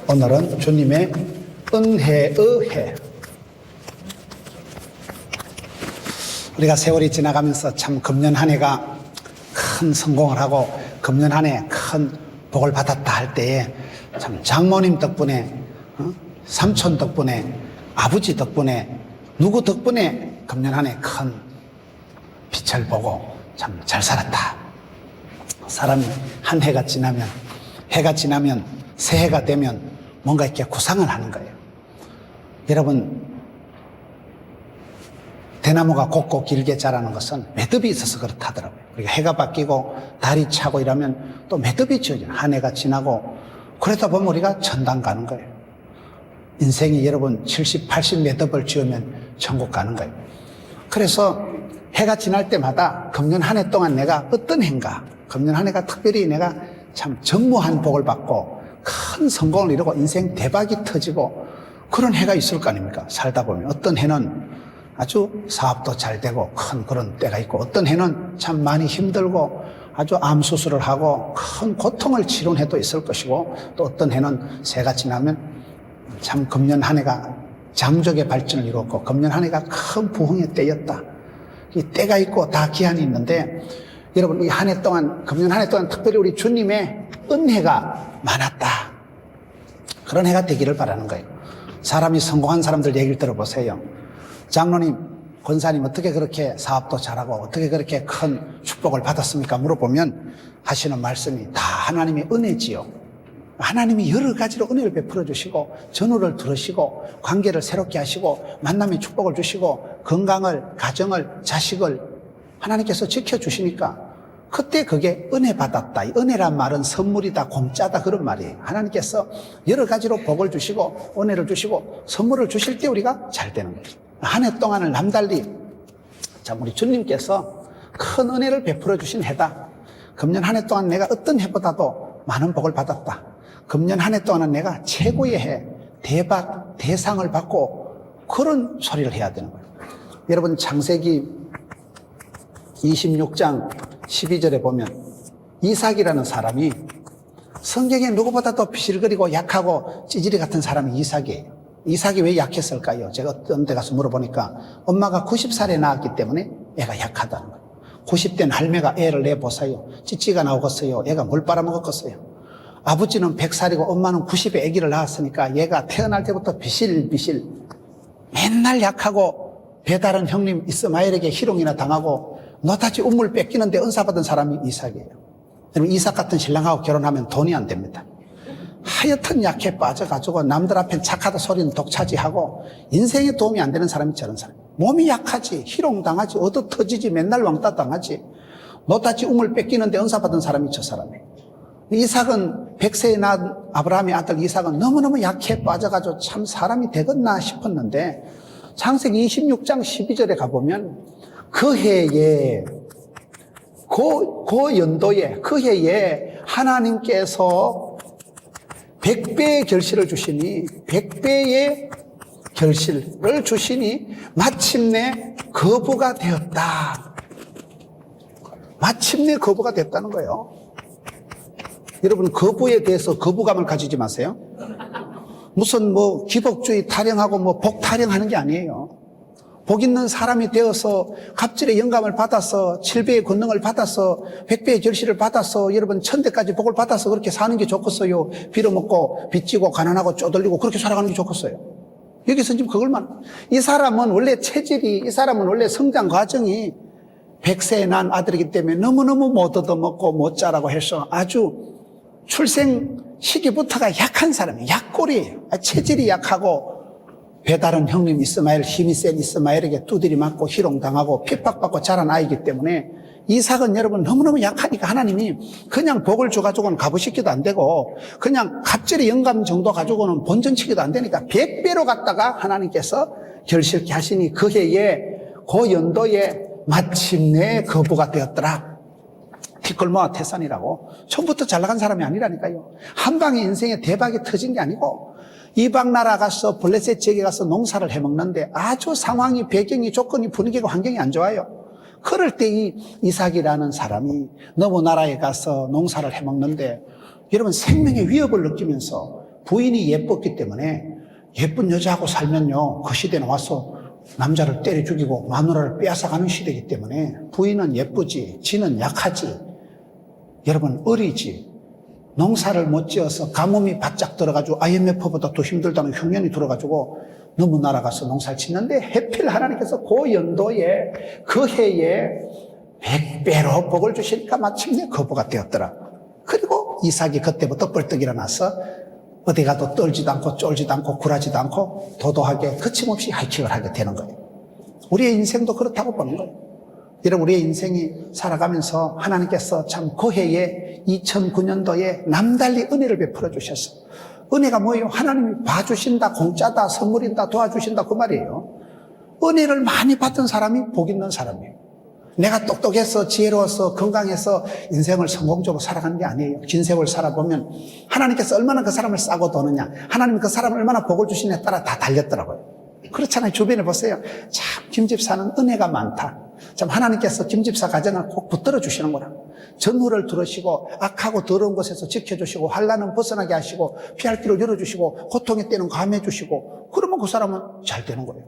오늘은 주님의 은혜의 해. 우리가 세월이 지나가면서 참 금년 한 해가 큰 성공을 하고 금년 한 해 큰 복을 받았다 할 때에 참 장모님 덕분에, 삼촌 덕분에, 아버지 덕분에, 누구 덕분에 금년 한 해 큰 빛을 보고 참 잘 살았다. 사람이 한 해가 지나면, 새해가 되면 뭔가 이렇게 구상을 하는 거예요. 여러분, 대나무가 곱고 길게 자라는 것은 매듭이 있어서 그렇다더라고요. 그러니까 해가 바뀌고 달이 차고 이러면 또 매듭이 지어져요. 한 해가 지나고 그러다 보면 우리가 천당 가는 거예요. 인생이 여러분 70, 80 매듭을 지으면 천국 가는 거예요. 그래서 해가 지날 때마다 금년 한 해 동안 내가 어떤 해인가, 금년 한 해가 특별히 내가 참 전무한 복을 받고 큰 성공을 이루고 인생 대박이 터지고 그런 해가 있을 거 아닙니까? 살다 보면 어떤 해는 아주 사업도 잘 되고 큰 그런 때가 있고 어떤 해는 참 많이 힘들고 아주 암 수술을 하고 큰 고통을 치른 해도 있을 것이고 또 어떤 해는 새해가 지나면 참 금년 한 해가 장족의 발전을 이루었고 금년 한 해가 큰 부흥의 때였다. 이 때가 있고 다 기한이 있는데 여러분 이 한 해 동안 금년 한 해 동안 특별히 우리 주님의 은혜가 많았다. 그런 해가 되기를 바라는 거예요. 사람이 성공한 사람들 얘기를 들어보세요. 장로님, 권사님 어떻게 그렇게 사업도 잘하고 어떻게 그렇게 큰 축복을 받았습니까? 물어보면 하시는 말씀이 다 하나님의 은혜지요. 하나님이 여러 가지로 은혜를 베풀어 주시고 전우를 들으시고 관계를 새롭게 하시고 만남의 축복을 주시고 건강을, 가정을, 자식을 하나님께서 지켜주시니까 그때 그게 은혜 받았다. 이 은혜란 말은 선물이다, 공짜다 그런 말이에요. 하나님께서 여러 가지로 복을 주시고 은혜를 주시고 선물을 주실 때 우리가 잘 되는 거죠. 한 해 동안을 남달리 참 우리 주님께서 큰 은혜를 베풀어 주신 해다. 금년 한 해 동안 내가 어떤 해보다도 많은 복을 받았다. 금년 한 해 동안은 내가 최고의 해, 대박, 대상을 받고 그런 소리를 해야 되는 거예요. 여러분 창세기 26장 12절에 보면 이삭이라는 사람이 성경에 누구보다도 비실거리고 약하고 찌질이 같은 사람이 이삭이에요. 이삭이 왜 약했을까요? 제가 어떤 데 가서 물어보니까 엄마가 90살에 낳았기 때문에 애가 약하다는 거예요. 90된 할매가 애를 내보세요. 찌찌가 나오겠어요. 애가 뭘 빨아먹었겠어요. 아버지는 100살이고 엄마는 90에 아기를 낳았으니까 얘가 태어날 때부터 비실비실 맨날 약하고 배다른 형님 이스마엘에게 희롱이나 당하고 너다지 우물 뺏기는데 은사받은 사람이 이삭이에요. 여러분 이삭 같은 신랑하고 결혼하면 돈이 안 됩니다. 하여튼 약해 빠져가지고 남들 앞엔 착하다 소리는 독차지하고 인생에 도움이 안 되는 사람이 저런 사람. 몸이 약하지, 희롱당하지, 얻어 터지지, 맨날 왕따 당하지. 너다지 우물 뺏기는데 은사받은 사람이 저 사람이에요. 이삭은 100세에 낳은 아브라함의 아들 이삭은 너무너무 약해 빠져가지고 참 사람이 되겠나 싶었는데 창세기 26장 12절에 가보면 그 해에 그 연도에 그 해에 하나님께서 100배의 결실을 주시니 100배의 결실을 주시니 마침내 거부가 되었다. 마침내 거부가 됐다는 거예요. 여러분 거부에 대해서 거부감을 가지지 마세요. 무슨 뭐 기복주의 타령하고 뭐 복 타령하는 게 아니에요. 복 있는 사람이 되어서 갑질의 영감을 받아서 7배의 권능을 받아서 100배의 결실을 받아서 여러분 1000대까지 복을 받아서 그렇게 사는 게 좋겠어요. 빌어먹고 빚지고 가난하고 쪼들리고 그렇게 살아가는 게 좋겠어요. 여기서 지금 그걸만 이 사람은 원래 체질이 이 사람은 원래 성장 과정이 100세에 난 아들이기 때문에 너무너무 못 얻어먹고 못 자라고 해서 아주 출생 시기부터가 약한 사람이에요. 약골이에요. 체질이 약하고 배다른 형님 이스마엘, 힘이 센 이스마엘에게 두드리 맞고 희롱당하고 핍박받고 자란 아이기 때문에 이삭은 여러분 너무너무 약하니까 하나님이 그냥 복을 줘가지고는 값으시키도 안 되고 그냥 갑질의 영감 정도 가지고는 본전치기도 안 되니까 100배로 갖다가 하나님께서 결실케 하시니 그 해에 그 연도에 마침내 거부가 되었더라. 티끌모아 태산이라고. 처음부터 잘 나간 사람이 아니라니까요. 한 방에 인생에 대박이 터진 게 아니고 이방 나라 가서 블레셋 지역에 가서 농사를 해먹는데 아주 상황이 배경이 조건이 분위기가 환경이 안 좋아요. 그럴 때 이 이삭이라는 사람이 너무 나라에 가서 농사를 해먹는데 여러분 생명의 위협을 느끼면서 부인이 예뻤기 때문에 예쁜 여자하고 살면요, 그 시대는 와서 남자를 때려 죽이고 마누라를 빼앗아가는 시대이기 때문에 부인은 예쁘지, 지는 약하지, 여러분 어리지, 농사를 못 지어서 가뭄이 바짝 들어가지고 IMF보다 더 힘들다는 흉년이 들어가지고 너무 날아가서 농사를 짓는데 해필 하나님께서 그 연도에 그 해에 100배로 복을 주시니까 마침내 거부가 되었더라. 그리고 이삭이 그때부터 벌떡 일어나서 어디 가도 떨지도 않고 쫄지도 않고 굴하지도 않고 도도하게 거침없이 하이킹을 하게 되는 거예요. 우리의 인생도 그렇다고 보는 거예요. 여러분, 우리의 인생이 살아가면서 하나님께서 참 그 해에 2009년도에 남달리 은혜를 베풀어 주셨어. 은혜가 뭐예요? 하나님이 봐주신다, 공짜다, 선물인다, 도와주신다, 그 말이에요. 은혜를 많이 받은 사람이 복 있는 사람이에요. 내가 똑똑해서 지혜로워서 건강해서 인생을 성공적으로 살아가는 게 아니에요. 긴 세월 살아보면 하나님께서 얼마나 그 사람을 싸고 도느냐, 하나님이 그 사람을 얼마나 복을 주시냐에 따라 다 달렸더라고요. 그렇잖아요. 주변에 보세요. 참 김집사는 은혜가 많다. 참 하나님께서 김집사 가정을 꼭 붙들어 주시는 거라. 전후를 들으시고 악하고 더러운 곳에서 지켜주시고 환난은 벗어나게 하시고 피할 길을 열어주시고 고통의 때는 감해 주시고, 그러면 그 사람은 잘 되는 거예요.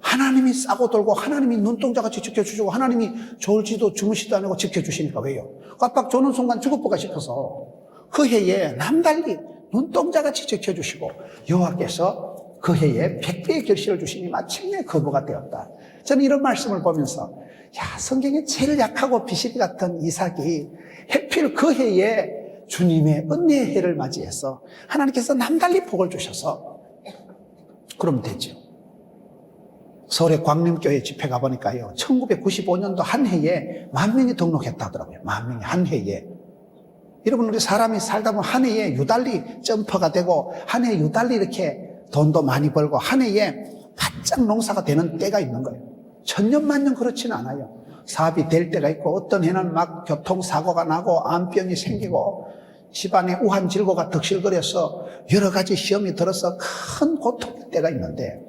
하나님이 싸고 돌고 하나님이 눈동자같이 지켜주시고 하나님이 졸지도 주무시도 않고 지켜주시니까. 왜요? 깜빡 조는 순간 죽어보가 싶어서 그 해에 남달리 눈동자같이 지켜주시고 여호와께서 그 해에 100배의 결실을 주시니 마침내 거부가 되었다. 저는 이런 말씀을 보면서 성경에 제일 약하고 비실이 같은 이삭이 해필 그 해에 주님의 은혜의 해를 맞이해서 하나님께서 남달리 복을 주셔서 그러면 되죠. 서울의 광림교회 집회 가보니까요, 1995년도 한 해에 10,000명이 등록했다 하더라고요. 10,000명이 한 해에. 여러분, 우리 사람이 살다 보면 한 해에 유달리 점퍼가 되고 한 해에 유달리 이렇게 돈도 많이 벌고 한 해에 바짝 농사가 되는 때가 있는 거예요. 천년만년 그렇지는 않아요. 사업이 될 때가 있고 어떤 해는 막 교통사고가 나고 암병이 생기고 집안에 우한질고가 득실거려서 여러 가지 시험이 들어서 큰 고통일 때가 있는데,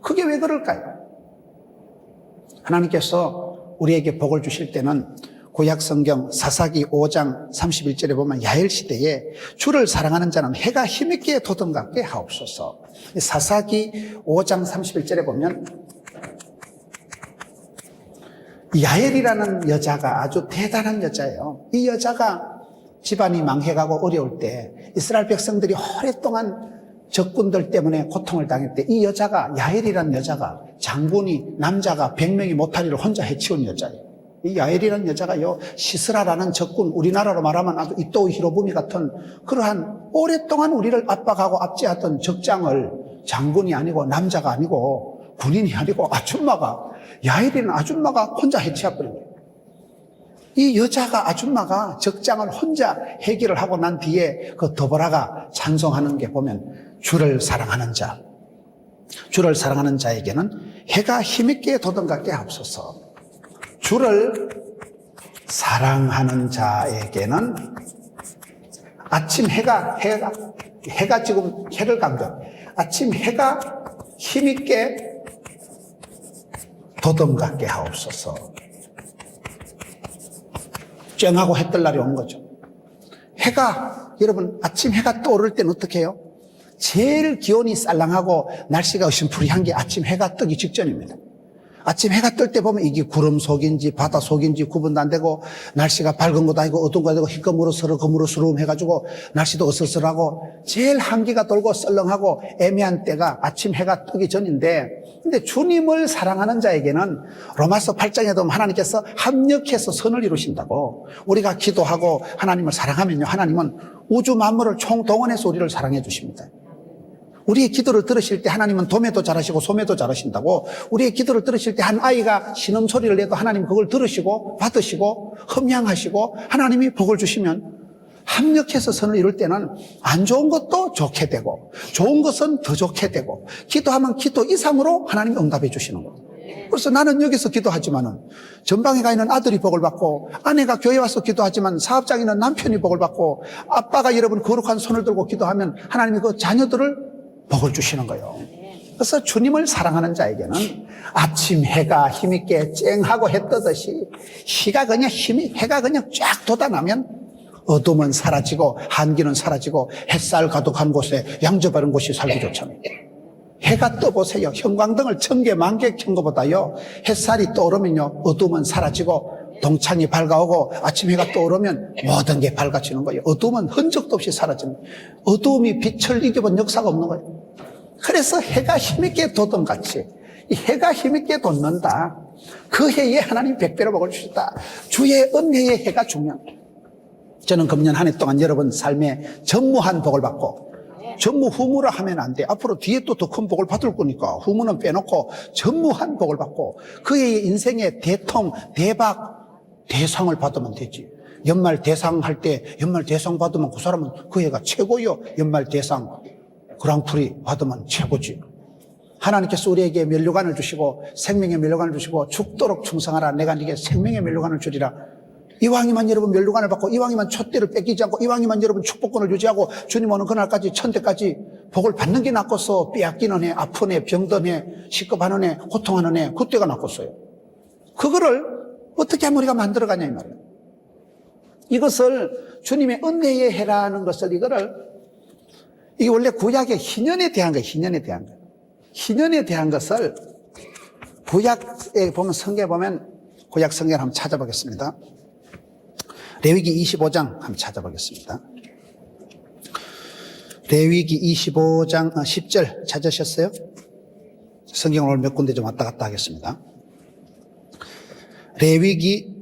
그게 왜 그럴까요? 하나님께서 우리에게 복을 주실 때는 구약성경 사사기 5장 31절에 보면 야엘 시대에 주를 사랑하는 자는 해가 힘있게 돋음같게 하옵소서. 사사기 5장 31절에 보면 야엘이라는 여자가 아주 대단한 여자예요. 이 여자가 집안이 망해가고 어려울 때 이스라엘 백성들이 오랫동안 적군들 때문에 고통을 당할 때 이 여자가, 야엘이라는 여자가, 장군이 남자가 100명이 못하리를 혼자 해치운 여자예요. 이 야엘이라는 여자가요, 시스라라는 적군, 우리나라로 말하면 아주 이토 히로부미 같은 그러한 오랫동안 우리를 압박하고 압제하던 적장을 장군이 아니고 남자가 아니고 군인이 아니고 아줌마가, 야엘이라는 아줌마가 혼자 해치워버린 거예요. 이 여자가, 아줌마가 적장을 혼자 해결을 하고 난 뒤에 그 더보라가 찬송하는 게 보면 주를 사랑하는 자, 주를 사랑하는 자에게는 해가 힘있게 돋음같게 하옵소서. 주를 사랑하는 자에게는 아침 해가 지금 해를 강조, 아침 해가 힘있게 돋음같게 하옵소서. 쨍하고 해 뜰 날이 온 거죠. 해가, 여러분, 아침 해가 떠오를 때는 어떻게 해요? 제일 기온이 쌀랑하고 날씨가 으심풀이한 게 아침 해가 뜨기 직전입니다. 아침 해가 뜰 때 보면 이게 구름 속인지 바다 속인지 구분도 안 되고, 날씨가 밝은 것도 아니고 어두운 것도 아니고 희꺼무르스러 거무르스러움 해가지고 날씨도 어슬슬하고 제일 한기가 돌고 썰렁하고 애매한 때가 아침 해가 뜨기 전인데, 근데 주님을 사랑하는 자에게는 로마서 8장에도 보면 하나님께서 합력해서 선을 이루신다고. 우리가 기도하고 하나님을 사랑하면요, 하나님은 우주 만물을 총동원해서 우리를 사랑해 주십니다. 우리의 기도를 들으실 때 하나님은 도매도 잘하시고 소매도 잘하신다고. 우리의 기도를 들으실 때 한 아이가 신음소리를 내도 하나님 그걸 들으시고 받으시고 흠양하시고 하나님이 복을 주시면, 합력해서 선을 이룰 때는 안 좋은 것도 좋게 되고 좋은 것은 더 좋게 되고, 기도하면 기도 이상으로 하나님이 응답해 주시는 거예요. 그래서 나는 여기서 기도하지만은 전방에 가 있는 아들이 복을 받고, 아내가 교회 와서 기도하지만 사업장에 있는 남편이 복을 받고, 아빠가 여러분 거룩한 손을 들고 기도하면 하나님이 그 자녀들을 복을 주시는 거예요. 그래서 주님을 사랑하는 자에게는 아침 해가 힘있게 쨍하고 해 뜨듯이 해가 그냥 쫙 돋아나면 어둠은 사라지고 한기는 사라지고 햇살 가득한 곳에 양저바른 곳이 살기 좋잖아요. 해가 떠보세요. 형광등을 1000개, 10,000개 켠 것보다요, 햇살이 떠오르면요, 어둠은 사라지고 동창이 밝아오고 아침 해가 떠오르면 모든 게 밝아지는 거예요. 어둠은 흔적도 없이 사라지는 거예요. 어둠이 빛을 이겨본 역사가 없는 거예요. 그래서 해가 힘있게 돋음같이 이 해가 힘있게 돋는다. 그 해에 하나님 100배로 복을 주셨다. 주의 은혜의 해가 중요합니다. 저는 금년 한 해 동안 여러분 삶에 전무한 복을 받고, 전무 후무라 하면 안 돼. 앞으로 뒤에 또 더 큰 복을 받을 거니까 후무는 빼놓고 전무한 복을 받고 그 해의 인생의 대통, 대박, 대상을 받으면 되지. 연말 대상 할 때 연말 대상 받으면 그 사람은 그 해가 최고요. 연말 대상 그랑프리 받으면 최고지. 하나님께서 우리에게 면류관을 주시고 생명의 면류관을 주시고 죽도록 충성하라. 내가 네게 생명의 면류관을 주리라. 이왕이만 여러분 면류관을 받고 이왕이만 촛대를 뺏기지 않고 이왕이만 여러분 축복권을 유지하고 주님 오는 그날까지 천대까지 복을 받는 게 낫겠어. 빼앗기는 해, 아픈 해, 병든 해, 시급하는 해, 고통하는 해, 그때가 낫겠어요. 그거를 어떻게 하면 우리가 만들어가냐 이 말이에요. 이것을 주님의 은혜의 해라는 것을 이게 원래 구약의 희년에 대한 거예요. 희년에 대한 거예요. 희년에 대한 것을 구약에 보면 성경에 보면 구약 성경을 한번 찾아보겠습니다. 레위기 25장 한번 찾아보겠습니다. 레위기 25장 10절 찾으셨어요? 성경을 오늘 몇 군데 좀 왔다 갔다 하겠습니다. 레위기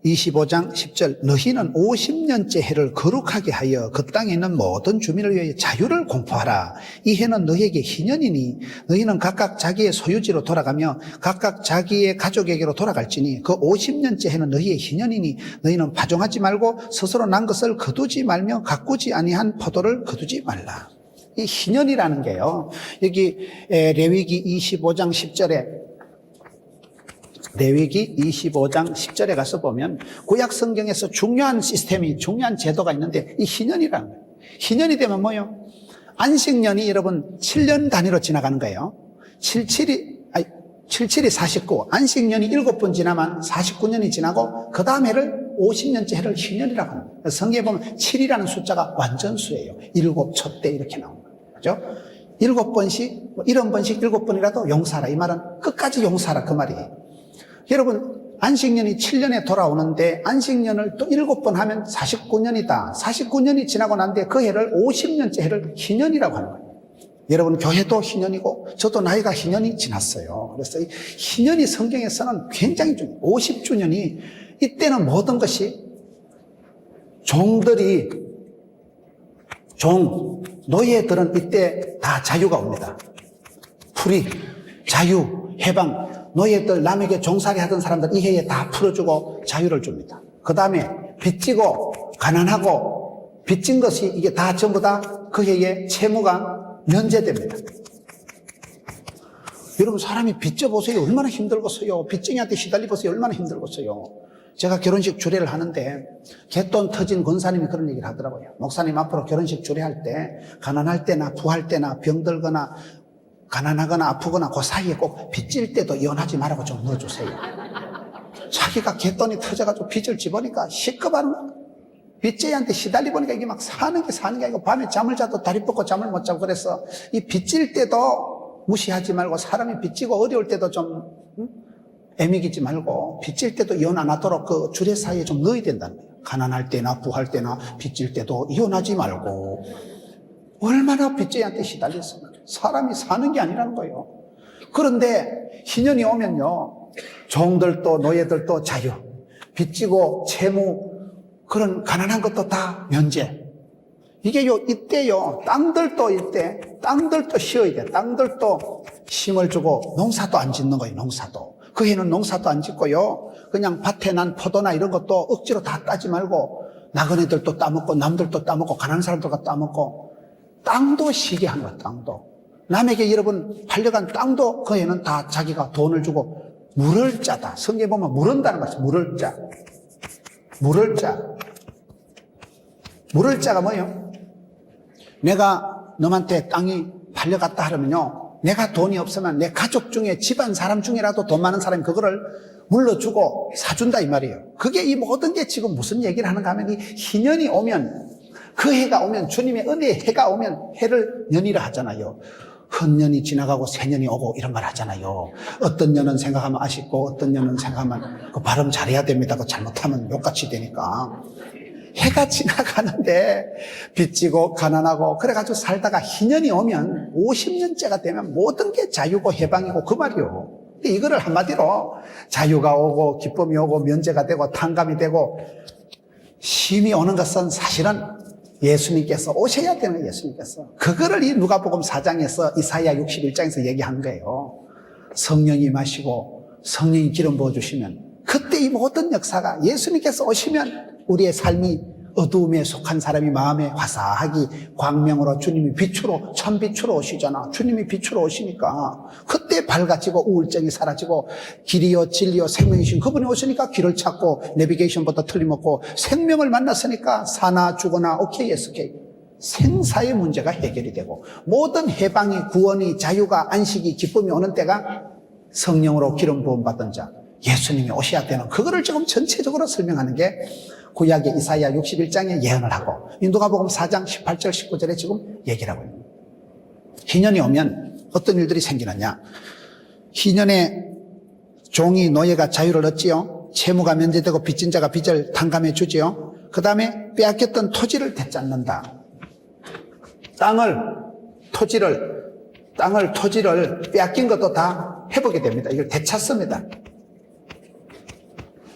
25장 10절 너희는 50년째 해를 거룩하게 하여 그 땅에 있는 모든 주민을 위하여 자유를 공포하라. 이 해는 너희에게 희년이니 너희는 각각 자기의 소유지로 돌아가며 각각 자기의 가족에게로 돌아갈지니 그 50년째 해는 너희의 희년이니 너희는 파종하지 말고 스스로 난 것을 거두지 말며 가꾸지 아니한 포도를 거두지 말라. 이 희년이라는 게요, 여기 레위기 25장 10절에 레위기 25장 10절에 가서 보면 구약 성경에서 중요한 시스템이, 중요한 제도가 있는데 이 희년이라는 거예요. 희년이 되면 뭐예요? 안식년이 여러분 7년 단위로 지나가는 거예요. 77이 49, 안식년이 7번 지나면 49년이 지나고 그 다음 해를 50년째 해를 희년이라고 합니다. 성경에 보면 7이라는 숫자가 완전수예요. 7 촛대 이렇게 나옵니다. 그죠? 7번씩, 70번씩 7번이라도 용사라. 이 말은 끝까지 용사라 그 말이에요. 여러분 안식년이 7년에 돌아오는데 안식년을 또 7번 하면 49년이다. 49년이 지나고 난 뒤에 그 해를 50년째 해를 희년이라고 하는 거예요. 여러분 교회도 희년이고 저도 나이가 희년이 지났어요. 그래서 이 희년이 성경에서는 굉장히 중요해요. 50주년이 이때는 모든 것이 노예들은 이때 다 자유가 옵니다. 풀이, 자유, 해방. 노예들 남에게 종살이 하던 사람들 이 해에 다 풀어주고 자유를 줍니다. 그 다음에 빚지고 가난하고 빚진 것이 이게 다 전부 다 그 해에 채무가 면제됩니다. 여러분 사람이 빚져보세요. 얼마나 힘들겠어요. 빚쟁이한테 시달리보세요. 얼마나 힘들겠어요. 제가 결혼식 주례를 하는데 갯돈 터진 권사님이 그런 얘기를 하더라고요. 목사님 앞으로 결혼식 주례할 때 가난할 때나 부할 때나 병들거나 가난하거나 아프거나 그 사이에 꼭 빚질 때도 이혼하지 말라고 좀 넣어주세요. 자기가 갯돈이 터져가지고 빚을 집으니까 시급한 빚쟁이한테 시달리보니까 이게 막 사는 게 아니고 밤에 잠을 자도 다리 뻗고 잠을 못 자고 그래서 이 빚질 때도 무시하지 말고 사람이 빚지고 어려울 때도 좀 애미기지 말고 빚질 때도 이혼 안 하도록 그 주례 사이에 좀 넣어야 된다는 거예요. 가난할 때나 부할 때나 빚질 때도 이혼하지 말고. 얼마나 빚쟁이한테 시달렸습니까? 사람이 사는 게 아니라는 거예요. 그런데 희년이 오면요, 종들도 노예들도 자유, 빚지고 채무, 그런 가난한 것도 다 면제. 이게요, 이때요, 땅들도 쉬어야 돼. 땅들도 힘을 주고 농사도 안 짓는 거예요, 농사도. 그 해는 농사도 안 짓고요, 그냥 밭에 난 포도나 이런 것도 억지로 다 따지 말고, 나그네들도 따먹고, 남들도 따먹고, 가난한 사람들도 따먹고, 땅도 쉬게 한 거야, 땅도. 남에게 여러분 팔려간 땅도 그 해는 다 자기가 돈을 주고 물을 짜다. 성경에 보면 물은다는 것이 물을 짜. 물을 짜. 물을 짜가 뭐예요? 내가 너한테 땅이 팔려갔다 하면요, 내가 돈이 없으면 내 가족 중에 집안 사람 중이라도 돈 많은 사람이 그거를 물러주고 사준다 이 말이에요. 그게 이 모든 게 지금 무슨 얘기를 하는가 하면 이 희년이 오면, 그 해가 오면, 주님의 은혜의 해가 오면 해를 년이라 하잖아요. 헛년이 지나가고 새년이 오고 이런 말 하잖아요. 어떤 년은 생각하면 아쉽고 어떤 년은 생각하면 그 발음 잘해야 됩니다. 그 잘못하면 욕같이 되니까. 해가 지나가는데 빚지고 가난하고 그래가지고 살다가 희년이 오면 50년째가 되면 모든 게 자유고 해방이고 그 말이요. 이거를 한마디로 자유가 오고 기쁨이 오고 면제가 되고 탕감이 되고 쉼이 오는 것은 사실은 예수님께서 오셔야 되는 거예요. 예수님께서. 그거를 이 누가복음 4장에서 이사야 61장에서 얘기한 거예요. 성령이 마시고 성령이 기름 부어주시면 그때 이 모든 역사가 예수님께서 오시면 우리의 삶이 어두움에 속한 사람이 마음에 화사하기 광명으로 주님이 빛으로 천빛으로 오시잖아. 주님이 빛으로 오시니까 그때 밝아지고 우울증이 사라지고 길이요 진리요 생명이신 그분이 오시니까 길을 찾고 내비게이션부터 틀림없고 생명을 만났으니까 사나 죽거나 오케이 예스 오케이 생사의 문제가 해결이 되고 모든 해방이 구원이 자유가 안식이 기쁨이 오는 때가 성령으로 기름 부음 받은 자 예수님이 오셔야 되는 그거를 지금 전체적으로 설명하는 게 구약의 이사야 61장에 예언을 하고 누가복음 4장 18절 19절에 지금 얘기를 하고 있습니다. 희년이 오면 어떤 일들이 생기느냐. 희년에 종이 노예가 자유를 얻지요. 채무가 면제되고 빚진 자가 빚을 탕감해 주지요. 그 다음에 빼앗겼던 토지를 되찾는다. 토지를 빼앗긴 것도 다 해보게 됩니다. 이걸 되찾습니다.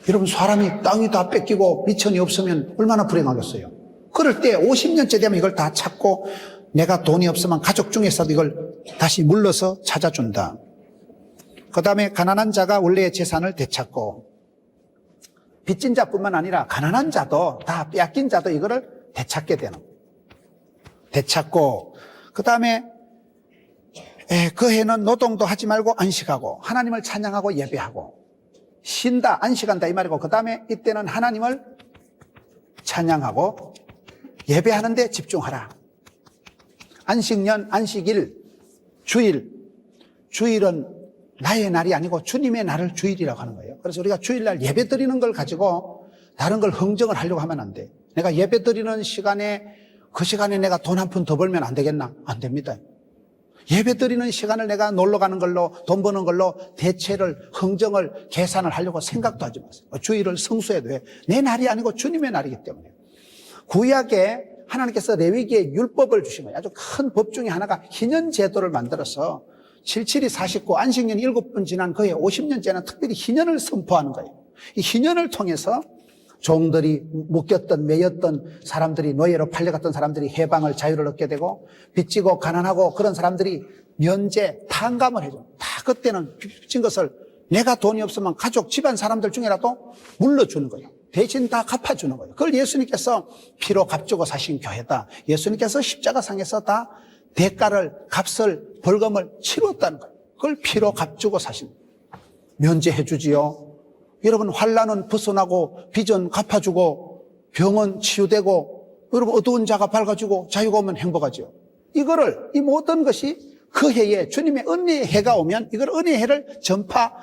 여러분 사람이 땅이 다 뺏기고 미천이 없으면 얼마나 불행하겠어요. 그럴 때 50년째 되면 이걸 다 찾고 내가 돈이 없으면 가족 중에서도 이걸 다시 물러서 찾아준다. 그 다음에 가난한 자가 원래의 재산을 되찾고 빚진 자뿐만 아니라 가난한 자도 다 빼앗긴 자도 이거를 되찾게 되는 되찾고 그 다음에 그 해는 노동도 하지 말고 안식하고 하나님을 찬양하고 예배하고 쉰다, 안식한다 이 말이고 그 다음에 이때는 하나님을 찬양하고 예배하는 데 집중하라. 안식년, 안식일, 주일은 나의 날이 아니고 주님의 날을 주일이라고 하는 거예요. 그래서 우리가 주일날 예배 드리는 걸 가지고 다른 걸 흥정을 하려고 하면 안 돼. 내가 예배 드리는 시간에 그 시간에 내가 돈 한 푼 더 벌면 안 되겠나? 안 됩니다. 예배 드리는 시간을 내가 놀러 가는 걸로 돈 버는 걸로 대체를 흥정을 계산을 하려고 생각도 하지 마세요. 주일을 성수해도 해. 내 날이 아니고 주님의 날이기 때문에. 구약에 하나님께서 레위기에 율법을 주신 거예요. 아주 큰 법 중에 하나가 희년 제도를 만들어서 77이 49 안식년이 7번 지난 그해 50년째는 특별히 희년을 선포하는 거예요. 이 희년을 통해서 종들이 묶였던 매였던 사람들이 노예로 팔려갔던 사람들이 해방을 자유를 얻게 되고 빚지고 가난하고 그런 사람들이 면제 탕감을 해줘. 다 그때는 빚진 것을 내가 돈이 없으면 가족 집안 사람들 중에라도 물러주는 거예요. 대신 다 갚아주는 거예요. 그걸 예수님께서 피로 값주고 사신 교회다. 예수님께서 십자가상에서 다 대가를 값을 벌금을 치렀다는 거예요. 그걸 피로 값주고 사신 면제해 주지요. 여러분 환난은 벗어나고 빚은 갚아주고 병은 치유되고 여러분 어두운 자가 밝아지고 자유가 오면 행복하죠. 이거를 이 모든 것이 그 해에 주님의 은혜의 해가 오면 이걸 은혜의 해를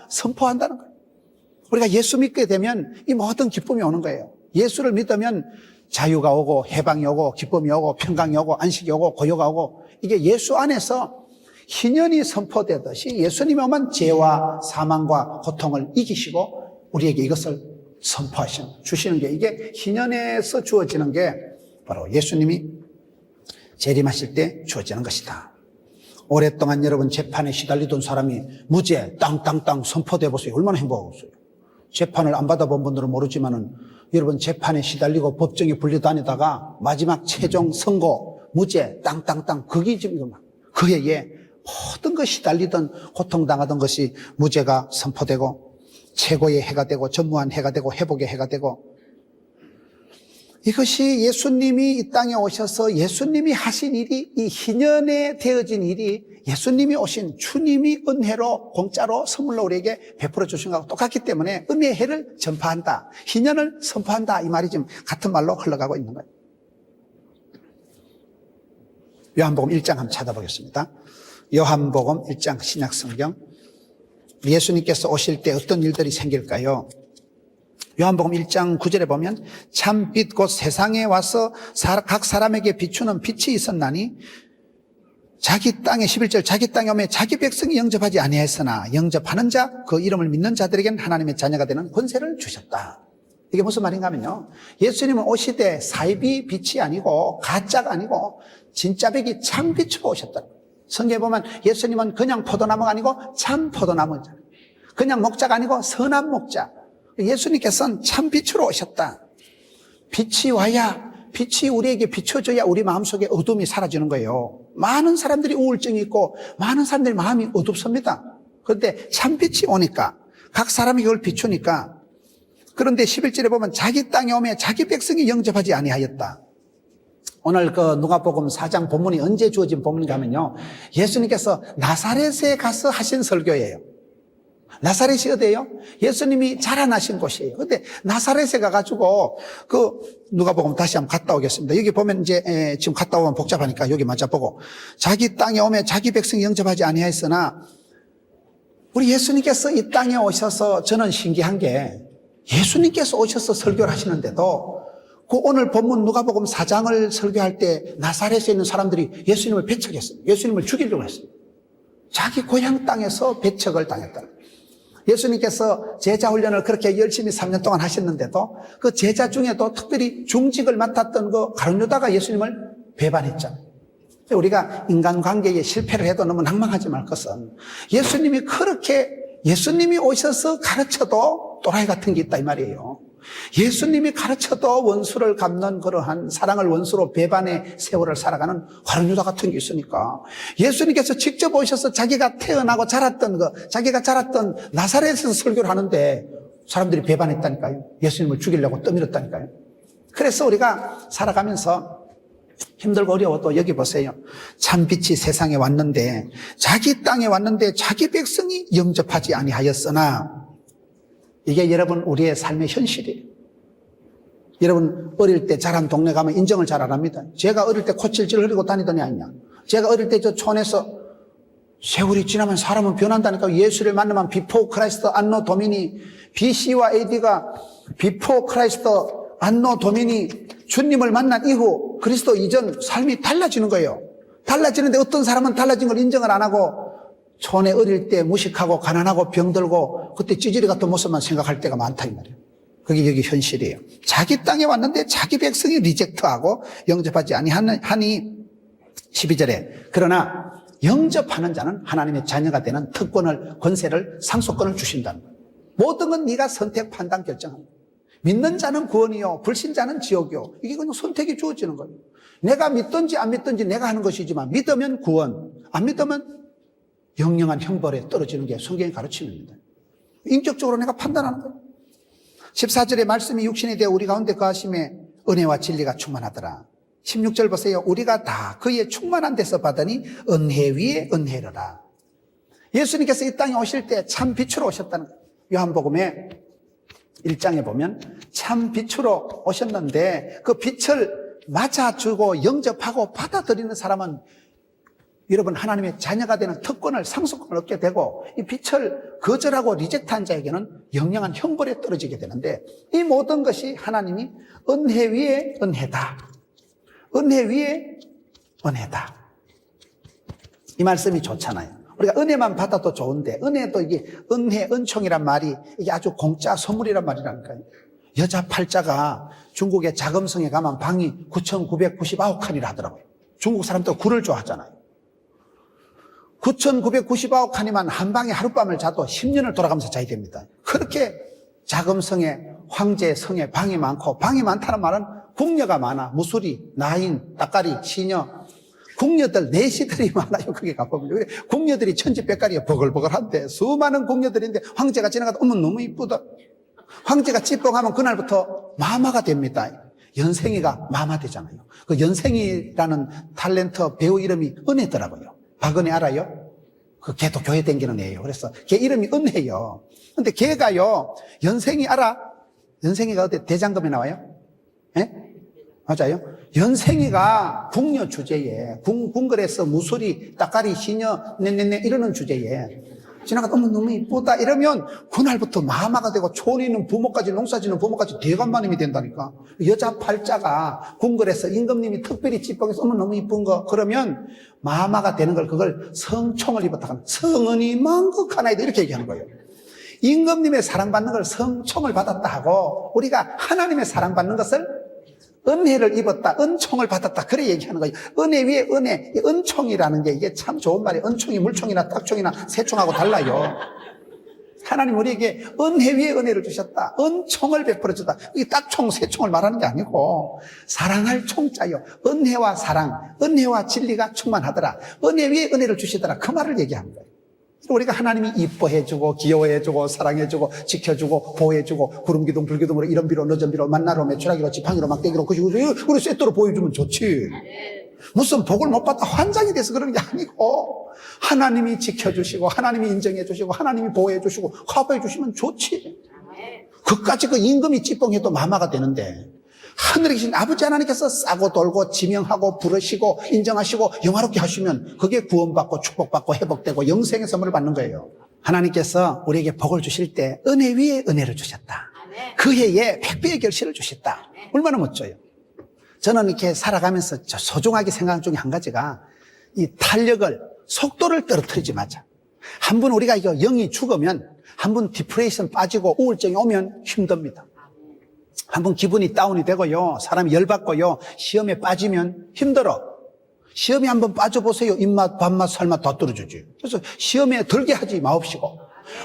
선포한다는 거예요. 우리가 예수 믿게 되면 이 모든 기쁨이 오는 거예요. 예수를 믿으면 자유가 오고 해방이 오고 기쁨이 오고 평강이 오고 안식이 오고 고요가 오고 이게 예수 안에서 희년이 선포되듯이 예수님이 오면 죄와 사망과 고통을 이기시고 우리에게 이것을 주시는 게 이게 희년에서 주어지는 게 바로 예수님이 재림하실 때 주어지는 것이다. 오랫동안 여러분 재판에 시달리던 사람이 무죄 땅땅땅 선포돼 보세요. 얼마나 행복하겠어요. 재판을 안 받아본 분들은 모르지만은 여러분 재판에 시달리고 법정에 불려 다니다가 마지막 최종 선고 무죄 땅땅땅 그게 지금 그 해에 모든 것이 시달리던 고통당하던 것이 무죄가 선포되고 최고의 해가 되고 전무한 해가 되고 회복의 해가 되고 이것이 예수님이 이 땅에 오셔서 예수님이 하신 일이 이 희년에 되어진 일이 예수님이 오신 주님이 은혜로 공짜로 선물로 우리에게 베풀어 주신 것과 똑같기 때문에 은혜의 해를 전파한다. 희년을 선포한다. 이 말이 지금 같은 말로 흘러가고 있는 거예요. 요한복음 1장 한번 찾아보겠습니다. 요한복음 1장 신약성경. 예수님께서 오실 때 어떤 일들이 생길까요? 요한복음 1장 9절에 보면 참 빛 곧 세상에 와서 각 사람에게 비추는 빛이 있었나니 자기 땅에 11절 자기 땅에 오매 자기 백성이 영접하지 아니하였으나 영접하는 자 그 이름을 믿는 자들에게는 하나님의 자녀가 되는 권세를 주셨다. 이게 무슨 말인가 하면요, 예수님은 오시되 사이비 빛이 아니고 가짜가 아니고 진짜 빛이 참 빛으로 오셨다. 성경에 보면 예수님은 그냥 포도나무가 아니고 참 포도나무잖아요. 그냥 목자가 아니고 선한 목자. 예수님께서는 참 빛으로 오셨다. 빛이 와야, 빛이 우리에게 비춰져야 우리 마음속에 어둠이 사라지는 거예요. 많은 사람들이 우울증이 있고 많은 사람들이 마음이 어둡습니다. 그런데 참 빛이 오니까, 각 사람이 그걸 비추니까. 그런데 11절에 보면 자기 땅에 오매 자기 백성이 영접하지 아니하였다. 오늘 그 누가복음 4장 본문이 언제 주어진 본문인가 하면요, 예수님께서 나사렛에 가서 하신 설교예요. 나사렛이 어디예요? 예수님이 자라나신 곳이에요. 근데 나사렛에 가가지고 그 누가복음 다시 한번 갔다 오겠습니다. 여기 보면 이제 지금 갔다 오면 복잡하니까 여기 맞아 보고, 자기 땅에 오매 자기 백성이 영접하지 아니하였으나, 우리 예수님께서 이 땅에 오셔서 저는 신기한 게, 예수님께서 오셔서 설교를 하시는데도 그 오늘 본문 누가복음 4장을 설교할 때 나사렛에 있는 사람들이 예수님을 배척했습니다. 예수님을 죽이려고 했습니다. 자기 고향 땅에서 배척을 당했다. 예수님께서 제자 훈련을 그렇게 열심히 3년 동안 하셨는데도 그 제자 중에도 특별히 중직을 맡았던 그 가룟 유다가 예수님을 배반했잖아요. 우리가 인간관계에 실패를 해도 너무 낭망하지 말 것은, 예수님이 그렇게 예수님이 오셔서 가르쳐도 또라이 같은 게 있다 이 말이에요. 예수님이 가르쳐도 원수를 갚는 그러한 사랑을 원수로 배반의 세월을 살아가는 가룟 유다 같은 게 있으니까, 예수님께서 직접 오셔서 자기가 태어나고 자랐던 자기가 자랐던 나사렛에서 설교를 하는데 사람들이 배반했다니까요. 예수님을 죽이려고 떠밀었다니까요. 그래서 우리가 살아가면서 힘들고 어려워도 여기 보세요. 참 빛이 세상에 왔는데, 자기 땅에 왔는데 자기 백성이 영접하지 아니하였으나, 이게 여러분 우리의 삶의 현실이에요. 여러분 어릴 때 자란 동네 가면 인정을 잘 안 합니다. 제가 어릴 때 코칠질 흘리고 다니더니 아니냐. 제가 어릴 때 저 촌에서 세월이 지나면 사람은 변한다니까. 예수를 만나면 비포 크라이스트 안노 도미니, BC와 AD가 비포 크라이스트 안노 도미니, 주님을 만난 이후 그리스도 이전 삶이 달라지는 거예요. 달라지는데 어떤 사람은 달라진 걸 인정을 안 하고 촌에 어릴 때 무식하고 가난하고 병들고 그때 찌질이 같은 모습만 생각할 때가 많다 이 말이에요. 그게 여기 현실이에요. 자기 땅에 왔는데 자기 백성이 리젝트하고 영접하지 아니하니 12절에 그러나 영접하는 자는 하나님의 자녀가 되는 특권을, 권세를, 상속권을 주신다는 거예요. 모든 건 네가 선택, 판단, 결정합니다. 믿는 자는 구원이요 불신자는 지옥이요. 이게 그냥 선택이 주어지는 거예요. 내가 믿든지 안 믿든지 내가 하는 것이지만 믿으면 구원, 안 믿으면 영영한 형벌에 떨어지는 게 성경이 가르치는데, 인격적으로 내가 판단하는 거예요. 14절의 말씀이 육신이 되어 우리 가운데 거하심에 은혜와 진리가 충만하더라. 16절 보세요. 우리가 다 그의 충만한 데서 받으니 은혜 위에 은혜로라. 예수님께서 이 땅에 오실 때 참 빛으로 오셨다는 거예요. 요한복음에 1장에 보면 참 빛으로 오셨는데 그 빛을 맞아주고 영접하고 받아들이는 사람은 여러분 하나님의 자녀가 되는 특권을, 상속권을 얻게 되고, 이 빛을 거절하고 리젝트한 자에게는 영영한 형벌에 떨어지게 되는데, 이 모든 것이 하나님이 은혜 위에 은혜다, 은혜 위에 은혜다, 이 말씀이 좋잖아요. 우리가 은혜만 받아도 좋은데, 은혜도 이게 은혜, 은총이란 말이 이게 아주 공짜 선물이란 말이라니까요. 여자 팔자가 중국의 자금성에 가면 방이 9,999칸이라 하더라고요. 중국 사람들 굴을 좋아하잖아요. 9,999칸이면 한 방에 하룻밤을 자도 10년을 돌아가면서 자야 됩니다. 그렇게 자금성에, 황제 성에 방이 많고, 방이 많다는 말은 궁녀가 많아. 무수리, 나인, 따까리, 시녀, 궁녀들, 내시들이 많아요. 그게 가보면. 궁녀들이 천지백가리에 버글버글한데, 수많은 궁녀들인데 황제가 지나가다 어머 너무 이쁘다. 황제가 찌뽕하면 그날부터 마마가 됩니다. 연생이가 마마 되잖아요. 그 연생이라는 탤런트 배우 이름이 은혜더라고요. 박은혜 알아요? 그 걔도 교회 다니는 애예요. 그래서 걔 이름이 은혜요. 근데 걔가요, 연생이 알아? 연생이가 어디 대장금에 나와요? 예? 맞아요? 연생이가 궁녀 주제에, 궁궐에서 무소리, 따까리, 시녀, 네네네 이러는 주제에 지나가다 너무 이쁘다 이러면 그날부터 마마가 되고 촌에 있는 부모까지, 농사지는 부모까지 대감마님이 된다니까. 여자 팔자가 궁궐에서 임금님이 특별히 찌뽕해서 너무 이쁜 거 그러면 마마가 되는 걸, 그걸 성총을 입었다. 성은이 만극하나이다 이렇게 얘기하는 거예요. 임금님의 사랑받는 걸 성총을 받았다 하고, 우리가 하나님의 사랑받는 것을 은혜를 입었다, 은총을 받았다, 그래 얘기하는 거예요. 은혜 위에 은혜, 은총이라는 게 이게 참 좋은 말이에요. 은총이 물총이나 딱총이나 새총하고 달라요. 하나님 우리에게 은혜 위에 은혜를 주셨다, 은총을 베풀어 줬다. 이게 딱총, 새총을 말하는 게 아니고 사랑할 총자요, 은혜와 사랑, 은혜와 진리가 충만하더라, 은혜 위에 은혜를 주시더라, 그 말을 얘기하는 거예요. 우리가 하나님이 이뻐해주고 기여해주고 사랑해주고 지켜주고 보호해주고 구름기둥 불기둥으로 이른비로 늦은비로 만나로 매출하기로 지팡이로 막대기로 그시고 우리 쇳도로 보여주면 좋지. 무슨 복을 못 받다 환장이 돼서 그러는 게 아니고 하나님이 지켜주시고 하나님이 인정해주시고 하나님이 보호해주시고 화보해주시면 좋지. 그까지 그 임금이 찌뽕해도 마마가 되는데 하늘에 계신 아버지 하나님께서 싸고 돌고 지명하고 부르시고 인정하시고 영화롭게 하시면 그게 구원받고 축복받고 회복되고 영생의 선물을 받는 거예요. 하나님께서 우리에게 복을 주실 때 은혜 위에 은혜를 주셨다. 그 해에 100배의 결실을 주셨다. 얼마나 멋져요. 저는 이렇게 살아가면서 소중하게 생각하는 중에 한 가지가 이 탄력을, 속도를 떨어뜨리지 마자. 한 번 우리가 이거 영이 죽으면, 한 번 디프레이션 빠지고 우울증이 오면 힘듭니다. 한번 기분이 다운이 되고요, 사람이 열받고요, 시험에 빠지면 힘들어. 시험에 한번 빠져보세요. 입맛, 밥맛, 살맛 다 떨어지지. 그래서 시험에 들게 하지 마옵시고,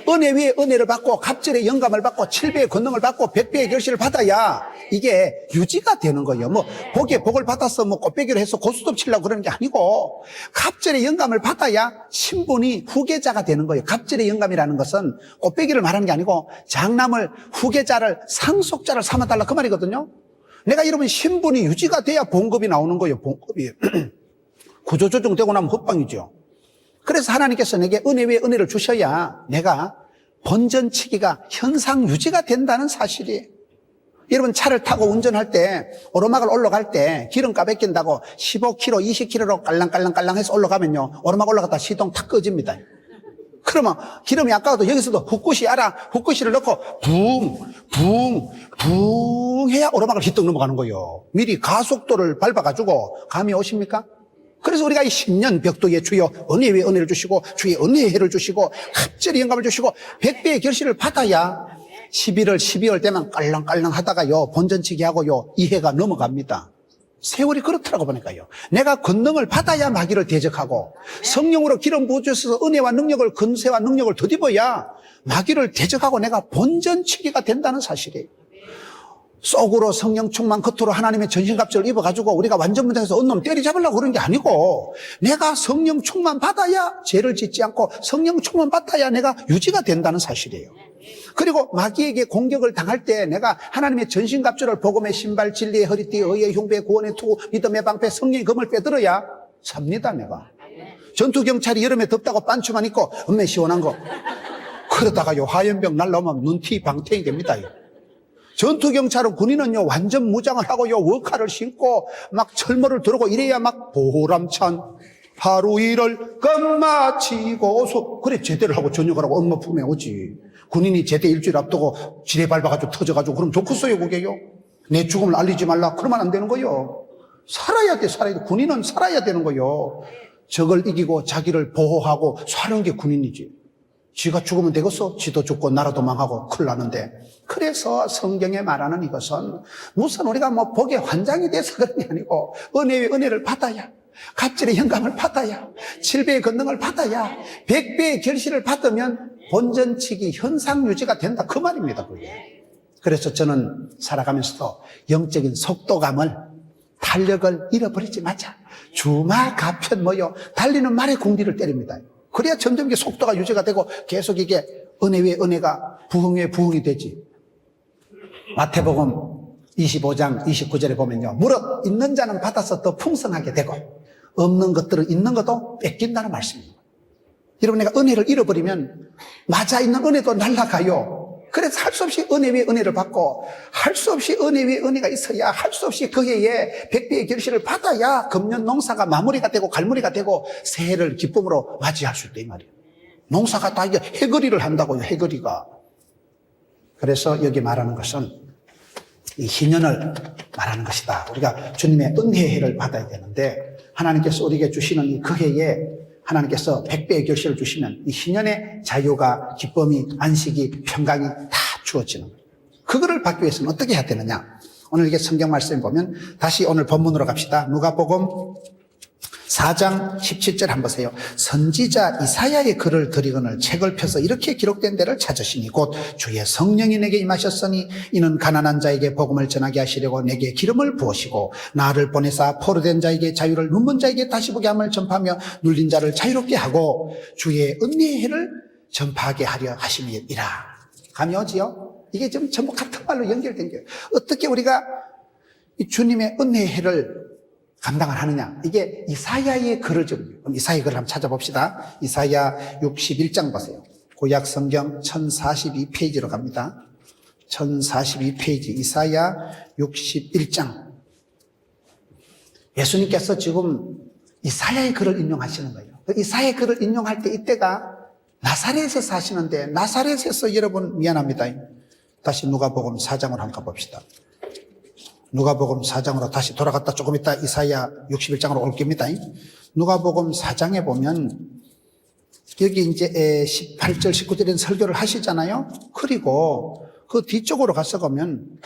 은혜 위에 은혜를 받고 갑절의 영감을 받고 7배의 권능을 받고 100배의 결실을 받아야 이게 유지가 되는 거예요. 뭐 복에 복을 받아서 뭐 꽃배기를 해서 고스톱 치려고 그러는 게 아니고, 갑절의 영감을 받아야 신분이 후계자가 되는 거예요. 갑절의 영감이라는 것은 꽃배기를 말하는 게 아니고 장남을, 후계자를, 상속자를 삼아달라 그 말이거든요. 내가 이러면 신분이 유지가 돼야 봉급이 나오는 거예요. 봉급이 구조조정되고 나면 헛방이죠. 그래서 하나님께서 내게 은혜 위에 은혜를 주셔야 내가 본전치기가 현상 유지가 된다는 사실이에요. 여러분 차를 타고 운전할 때, 오르막을 올라갈 때 기름값 아낀다고 15km, 20km로 깔랑깔랑 해서 올라가면요, 오르막 올라갔다 시동 탁 꺼집니다. 그러면 기름이 아까워도 여기서도 붓굿이 알아, 붓굿이를 넣고 붕 해야 오르막을 휘떡 넘어가는 거예요. 미리 가속도를 밟아가지고. 감이 오십니까? 그래서 우리가 이 10년 벽도에 주여 은혜 위에 은혜를 주시고 주의 은혜의 해를 주시고 갑절의 영감을 주시고 100배의 결실을 받아야 11월, 12월 되면 깔랑깔랑 하다가요, 본전치기 하고요, 이 해가 넘어갑니다. 세월이 그렇더라고 보니까요. 내가 권능을 받아야 마귀를 대적하고, 성령으로 기름 부어주셔서 은혜와 능력을, 근세와 능력을 더입어야 마귀를 대적하고 내가 본전치기가 된다는 사실이에요. 속으로 성령 충만, 겉으로 하나님의 전신갑주를 입어가지고 우리가 완전 무장해서 언놈 때리잡으려고 그러는 게 아니고, 내가 성령 충만 받아야 죄를 짓지 않고 성령 충만 받아야 내가 유지가 된다는 사실이에요. 그리고 마귀에게 공격을 당할 때 내가 하나님의 전신갑주를, 복음의 신발, 진리의 허리띠, 의의 흉배, 구원의 투구, 믿음의 방패, 성령의 검을 빼들어야 삽니다. 내가 전투경찰이 여름에 덥다고 반추만 입고 엄매 시원한 거 그러다가요, 화염병 날라오면 눈티 방태이 됩니다. 전투경찰은, 군인은요, 완전 무장을 하고요, 워카를 신고 막 철모를 들고 이래야 막 보람찬 하루 일을 끝마치고서 그래 제대를 하고 전역을 하고 엄마 품에 오지. 군인이 제대 일주일 앞두고 지뢰 밟아가지고 터져가지고 그럼 좋겠어요 그게요? 내 죽음을 알리지 말라 그러면 안 되는 거예요. 살아야 돼. 살아야 돼. 군인은 살아야 되는 거예요. 적을 이기고 자기를 보호하고 사는 게 군인이지. 지가 죽으면 되겠어? 지도 죽고 나라도 망하고 큰일 나는데. 그래서 성경에 말하는 이것은 무슨 우리가 뭐 복에 환장이 돼서 그런 게 아니고, 은혜의 은혜를 받아야, 갑절의 영감을 받아야, 7배의 권능을 받아야, 100배의 결실을 받으면 본전치기 현상 유지가 된다 그 말입니다. 그게. 그래서 저는 살아가면서도 영적인 속도감을, 탄력을 잃어버리지 마자. 주마 가편 뭐요, 달리는 말의 궁디를 때립니다. 그래야 점점 이게 속도가 유지가 되고 계속 이게 은혜 위에 은혜가 부흥 위에 부흥이 되지. 마태복음 25장 29절에 보면요, 무릇 있는 자는 받아서 더 풍성하게 되고 없는 것들은 있는 것도 뺏긴다는 말씀입니다. 여러분, 내가 은혜를 잃어버리면 맞아 있는 은혜도 날아가요. 그래서 할 수 없이 은혜 위에 은혜를 받고 할 수 없이 은혜 위에 은혜가 있어야 할 수 없이 그 해에 백배의 결실을 받아야 금년 농사가 마무리가 되고 갈무리가 되고 새해를 기쁨으로 맞이할 수 있다 이 말이에요. 농사가 다 이제 해거리를 한다고요. 해거리가. 그래서 여기 말하는 것은 이 희년을 말하는 것이다. 우리가 주님의 은혜의 해를 받아야 되는데 하나님께서 우리에게 주시는 이 그 해에 하나님께서 백배의 결실을 주시면 이 희년의 자유가 기쁨이 안식이 평강이 다 주어지는 거예요. 그거를 받기 위해서는 어떻게 해야 되느냐. 오늘 이게 성경 말씀을 보면 다시 오늘 본문으로 갑시다. 누가복음 4장 17절 한번 보세요. 선지자 이사야의 글을 드리거늘 책을 펴서 이렇게 기록된 데를 찾으시니 곧 주의 성령이 내게 임하셨으니 이는 가난한 자에게 복음을 전하게 하시려고 내게 기름을 부으시고 나를 보내사 포로된 자에게 자유를 눈먼 자에게 다시 보게 함을 전파하며 눌린 자를 자유롭게 하고 주의 은혜의 해를 전파하게 하려 하심이니라. 감이 오지요? 이게 지금 전부 같은 말로 연결된 거예요. 어떻게 우리가 이 주님의 은혜의 해를 감당을 하느냐. 이게 이사야의 글을 좀, 그럼 이사야의 글을 한번 찾아봅시다. 이사야 61장 보세요. 구약 성경 1042페이지로 갑니다. 1042페이지 이사야 61장. 예수님께서 지금 이사야의 글을 인용하시는 거예요. 이사야의 글을 인용할 때 이때가 나사렛에서 사시는데 나사렛에서 여러분 미안합니다. 다시 누가복음 4장으로 한번 가봅시다. 누가복음 4장으로 다시 돌아갔다 조금 있다 이사야 61장으로 올 겁니다. 누가복음 4장에 보면 여기 이제 18절 19절에 설교를 하시잖아요. 그리고 그 뒤쪽으로 가서 보면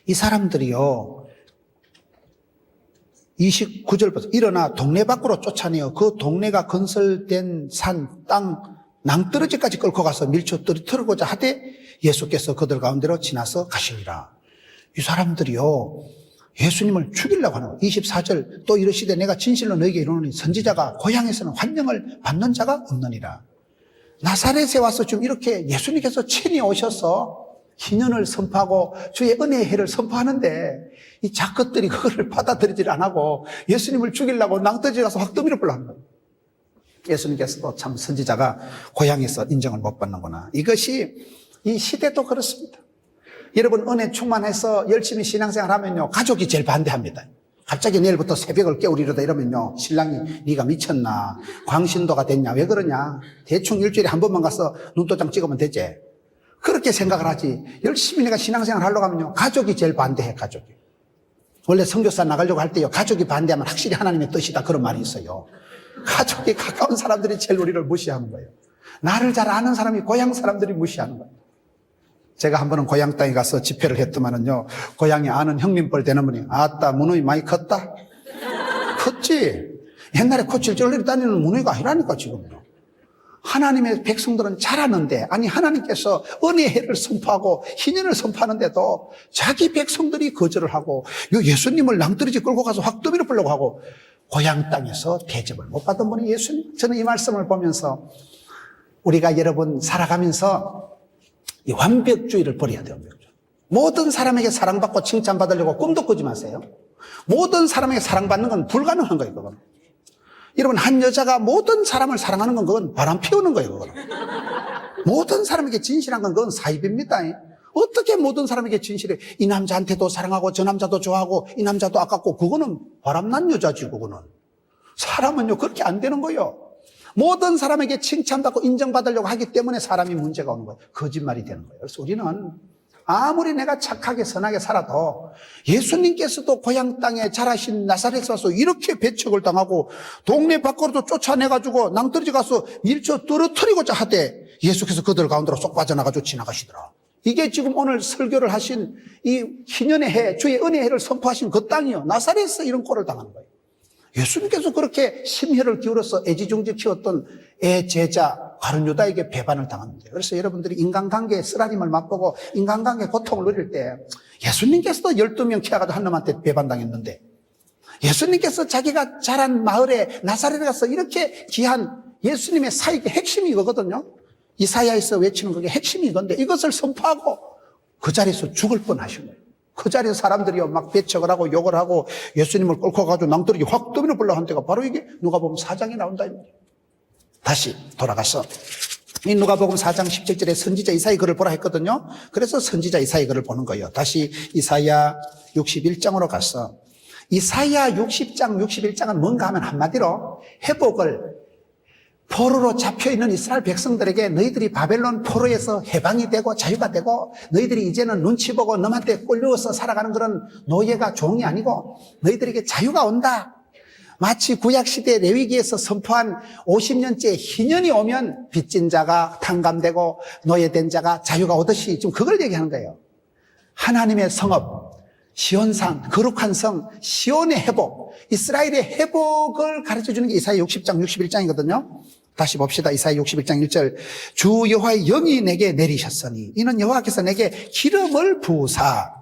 이 사람들이요 29절부터 일어나 동네 밖으로 쫓아내어 그 동네가 건설된 산, 땅, 낭떠러지까지 끌고 가서 밀쳐 떨어뜨리고자 하되 예수께서 그들 가운데로 지나서 가시니라. 이 사람들이요 예수님을 죽이려고 하는 거예요. 24절 또 이르시되 내가 진실로 너에게 이르노니 선지자가 고향에서는 환영을 받는 자가 없느니라. 나사렛에 와서 좀 이렇게 예수님께서 친히 오셔서 희년을 선포하고 주의 은혜의 해를 선포하는데 이 작것들이 그거를 받아들이질 안 하고 예수님을 죽이려고 낭떠러지 가서 확 떠밀어 하는 거예요. 예수님께서도 참 선지자가 고향에서 인정을 못 받는구나. 이것이 이 시대도 그렇습니다. 여러분 은혜 충만해서 열심히 신앙생활 하면요 가족이 제일 반대합니다. 갑자기 내일부터 새벽을 깨우리려다 이러면요 신랑이 네가 미쳤나 광신도가 됐냐 왜 그러냐 대충 일주일에 한 번만 가서 눈도장 찍으면 되지 그렇게 생각을 하지 열심히 내가 신앙생활 하려고 하면요 가족이 제일 반대해. 가족이 원래 선교사 나가려고 할 때요 가족이 반대하면 확실히 하나님의 뜻이다 그런 말이 있어요. 가족이 가까운 사람들이 제일 우리를 무시하는 거예요. 나를 잘 아는 사람이 고향 사람들이 무시하는 거예요. 제가 한 번은 고향 땅에 가서 집회를 했더만은요, 고향에 아는 형님뻘 되는 분이, 아따, 문어이 많이 컸다? 컸지? 옛날에 코칠절로 다니는 문어이가 아니라니까, 지금요. 하나님의 백성들은 잘하는데, 아니, 하나님께서 은혜의 해를 선포하고, 희년을 선포하는데도 자기 백성들이 거절을 하고, 예수님을 낭떠러지 끌고 가서 확 떠밀어 보려고 하고, 고향 땅에서 대접을 못 받은 분이 예수님. 저는 이 말씀을 보면서, 우리가 여러분 살아가면서, 이 완벽주의를 버려야 돼요. 완벽주의. 모든 사람에게 사랑받고 칭찬받으려고 꿈도 꾸지 마세요. 모든 사람에게 사랑받는 건 불가능한 거예요. 그건. 여러분 한 여자가 모든 사람을 사랑하는 건 그건 바람 피우는 거예요. 그건. 모든 사람에게 진실한 건 그건 사입입니다. 어떻게 모든 사람에게 진실해? 이 남자한테도 사랑하고 저 남자도 좋아하고 이 남자도 아깝고 그거는 바람난 여자지 그거는. 사람은요 그렇게 안 되는 거예요. 모든 사람에게 칭찬받고 인정받으려고 하기 때문에 사람이 문제가 오는 거예요. 거짓말이 되는 거예요. 그래서 우리는 아무리 내가 착하게 선하게 살아도 예수님께서도 고향 땅에 자라신 나사렛에 와서 이렇게 배척을 당하고 동네 밖으로도 쫓아내가지고 낭떠러지 가서 밀쳐 떨어뜨리고자 하되 예수께서 그들 가운데로 쏙 빠져나가지고 지나가시더라. 이게 지금 오늘 설교를 하신 이 희년의 해, 주의 은혜의 해를 선포하신 그 땅이요. 나사렛에서 이런 꼴을 당하는 거예요. 예수님께서 그렇게 심혈을 기울여서 애지중지 키웠던 애 제자 가룟 유다에게 배반을 당합니다. 그래서 여러분들이 인간관계의 쓰라림을 맛보고 인간관계의 고통을 누릴 때 예수님께서도 12명 키워가지고 한 놈한테 배반당했는데 예수님께서 자기가 자란 마을에 나사렛에 가서 이렇게 귀한 예수님의 사역의 핵심이 이거거든요. 이사야에서 외치는 그게 핵심이 이건데 이것을 선포하고 그 자리에서 죽을 뻔하신 거예요. 그 자리에서 사람들이 막 배척을 하고 욕을 하고 예수님을 끌고 가가지고 낭떠러지 확 떠밀어 보려고 한 때가 바로 이게 누가복음 4장에 나온다. 다시 돌아가서 이 누가복음 4장 17절에 선지자 이사야 글을 보라 했거든요. 그래서 선지자 이사야 글을 보는 거예요. 다시 이사야 61장으로 가서 이사야 60장, 61장은 뭔가 하면 한마디로 회복을 포로로 잡혀있는 이스라엘 백성들에게 너희들이 바벨론 포로에서 해방이 되고 자유가 되고 너희들이 이제는 눈치 보고 너한테 꼴려서 살아가는 그런 노예가 종이 아니고 너희들에게 자유가 온다. 마치 구약시대 레위기에서 선포한 50년째 희년이 오면 빚진 자가 탕감되고 노예된 자가 자유가 오듯이 지금 그걸 얘기하는 거예요. 하나님의 성읍, 시온산, 거룩한 성, 시온의 회복, 이스라엘의 회복을 가르쳐주는 게 이사야 60장, 61장이거든요. 다시 봅시다. 이사야 61장 1절. 주 여호와의 영이 내게 내리셨으니 이는 여호와께서 내게 기름을 부으사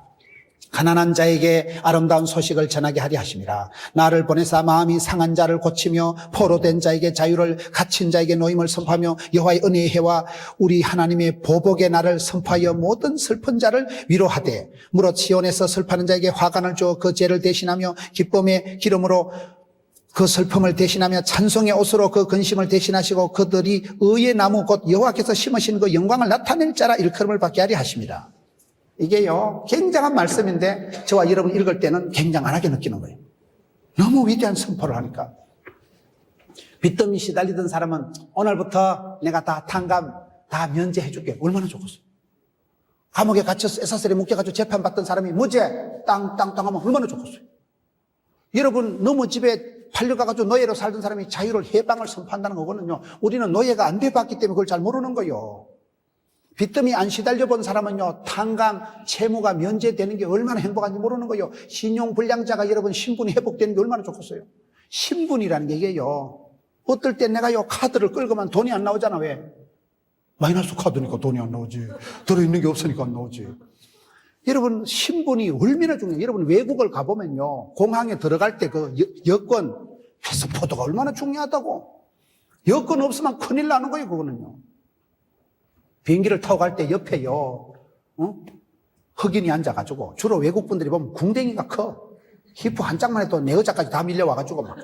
가난한 자에게 아름다운 소식을 전하게 하리 하심이라. 나를 보내사 마음이 상한 자를 고치며 포로된 자에게 자유를, 갇힌 자에게 노임을 선포하며 여호와의 은혜의 해와 우리 하나님의 보복의 날을 선포하여 모든 슬픈 자를 위로하되 무릇 시온에서 슬퍼하는 자에게 화관을 주어 그 죄를 대신하며 기쁨의 기름으로 그 슬픔을 대신하며 찬송의 옷으로 그 근심을 대신하시고 그들이 의의 나무 곧 여호와께서 심으신 그 영광을 나타낼 자라 일컬음을 받게 하리 하십니다. 이게요, 굉장한 말씀인데 저와 여러분 읽을 때는 굉장하게 느끼는 거예요. 너무 위대한 선포를 하니까. 빚더미 시달리던 사람은 오늘부터 내가 다 탕감, 다 면제해 줄게. 얼마나 좋겠어요. 감옥에 갇혀서 에사슬에 묶여가지고 재판받던 사람이 무죄, 땅 하면 얼마나 좋겠어요. 여러분, 너무 집에 팔려가가지고 노예로 살던 사람이 자유를, 해방을 선포한다는 거거든요. 우리는 노예가 안 돼봤기 때문에 그걸 잘 모르는 거예요. 빚더미 안 시달려 본 사람은요, 탕감, 채무가 면제되는 게 얼마나 행복한지 모르는 거예요. 신용불량자가 여러분 신분이 회복되는 게 얼마나 좋겠어요. 신분이라는 게 이게요, 어떨 때 내가요, 카드를 끌고만 돈이 안 나오잖아. 왜? 마이너스 카드니까 돈이 안 나오지. 들어있는 게 없으니까 안 나오지. 여러분, 신분이 얼마나 중요해요. 여러분, 외국을 가보면요, 공항에 들어갈 때 그 여권, 패스포드가 얼마나 중요하다고. 여권 없으면 큰일 나는 거예요, 그거는요. 비행기를 타고 갈 때 옆에요, 흑인이 앉아가지고, 주로 외국분들이 보면 궁뎅이가 커. 히프 한 짝만 해도 내 의자까지 다 밀려와가지고 막,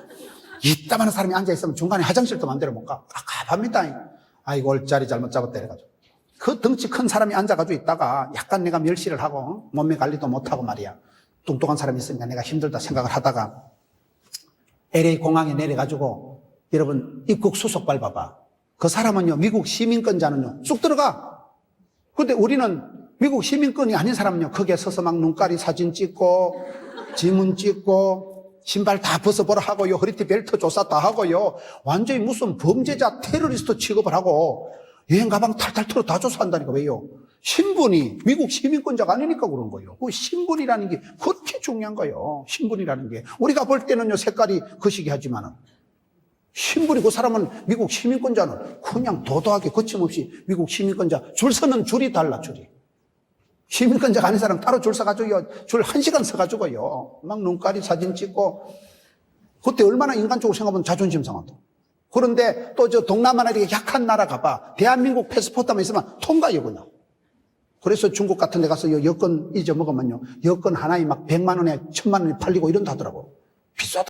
이따만한 사람이 앉아있으면 중간에 화장실도 맘대로 못 가. 갑갑합니다. 아이고, 얼자리 잘못 잡았다 해가지고. 그 덩치 큰 사람이 앉아가지고 있다가 약간 내가 멸시를 하고, 몸매 관리도 못하고 말이야. 뚱뚱한 사람이 있으니까 내가 힘들다 생각을 하다가, LA 공항에 내려가지고, 여러분, 입국 수속 밟아봐. 그 사람은요, 미국 시민권자는요, 쑥 들어가. 근데 우리는 미국 시민권이 아닌 사람은요, 거기에 서서 막 눈가리 사진 찍고, 지문 찍고, 신발 다 벗어보라 하고요, 허리띠 벨트 조사 다 하고요, 완전히 무슨 범죄자, 테러리스트 취급을 하고, 여행 가방 탈탈 털어 다 조사한다니까. 왜요? 신분이 미국 시민권자가 아니니까 그런 거예요. 그 신분이라는 게 그렇게 중요한 거예요. 신분이라는 게. 우리가 볼 때는요, 색깔이 거시기 하지만은, 신분이, 그 사람은 미국 시민권자는 그냥 도도하게 거침없이 미국 시민권자, 줄 서는 줄이 달라, 줄이. 시민권자가 아닌 사람 따로 줄 서가지고요, 줄 1시간 서가지고요, 막 눈가리 사진 찍고, 그때 얼마나 인간적으로 생각하면 자존심 상한다. 그런데 또 저 동남아나 이렇게 약한 나라 가봐. 대한민국 패스포트만 있으면 통과해요, 그냥. 그래서 중국 같은 데 가서 여권 잊어먹으면요, 여권 하나에 막 100만 원에 1000만 원에 팔리고 이런다 하더라고. 비싸다.